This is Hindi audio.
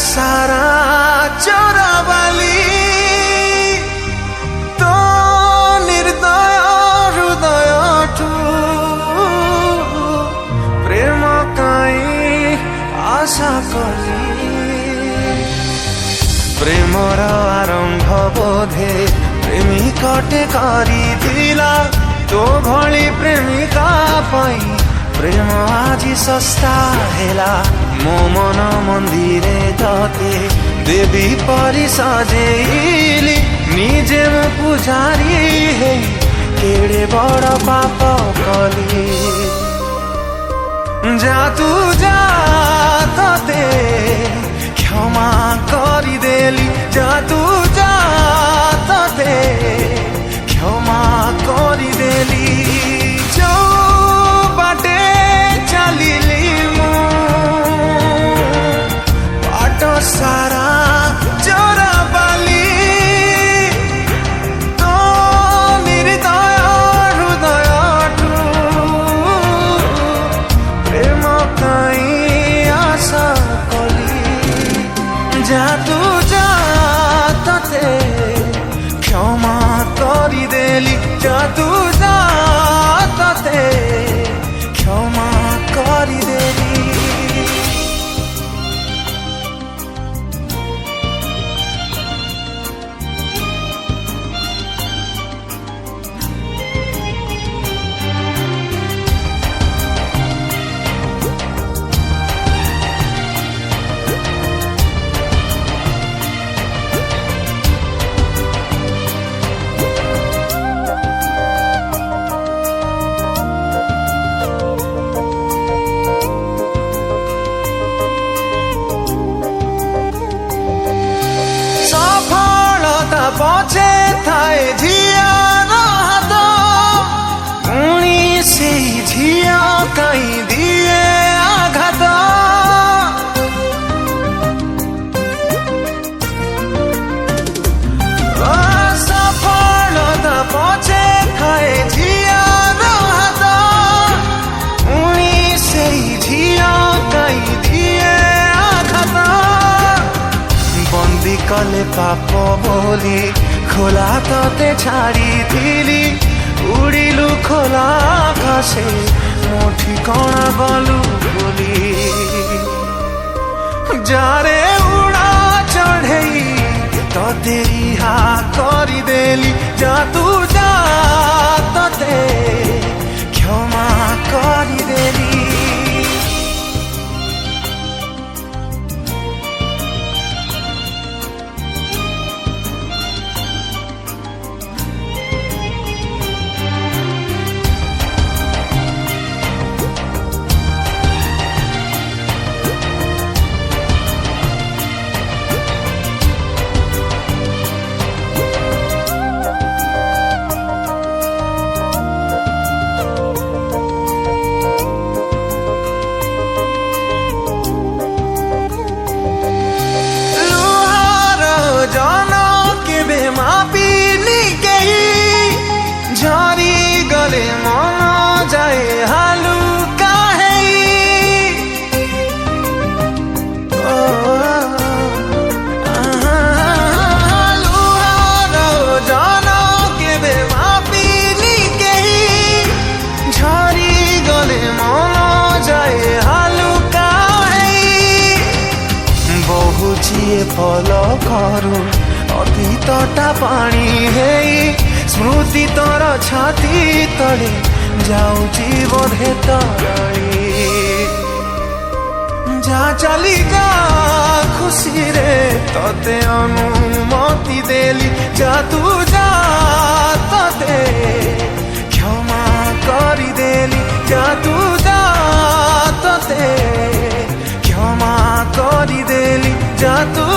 सारा चोराबाली तो निर्दय हृदयठु प्रेम काई आशा कली प्रेमर आरंभ बोधे प्रेमिकटे करिथिला तो भली प्रेमिका पाई प्रेम आजी सस्ता हेला मो मन मंदिरे तते देवी परी सजेइली निजे मो पुजारी हे केड़े बड़ पाप कली जा तू जा तते क्षमा करी देली जा तू जा तते क्षमा करी देली जो बाटे चलिली मु बाट सारा चोराबाली तो निर्दय हृदयठु प्रेम काई आशा कली जा तू जा तते क्षमा करी देली जा तू जा तते क्षमा करी देली पछे थाए झियार हात पुणी से झिया कहीं दिए आघात सफलता पछे थाए झियार हात पुणी से झिया कहीं दिए आघात बंदी कले पाप बोली खोला तते छाड़ी थिली उड़िलु खोला आकाशे मो ठिकाना गलु बोली जारे उड़ा चढ़ई तते रिहा करी देली जा तू जा तते क्षमा करी देली झरी गले मन जाए हालू काहे लुहार जन केबे मापिली केही झरी गले मन जाए हालू काहे बहुचिए फल करू अतीतटा पानी हेई स्मृति तोर छाती तले जाऊची बोधे तराई जा चली जा खुशी रे तते अनुमति देली जा तू जा तते क्षमा करी देली जा तू जा तते क्षमा करी देली जा तू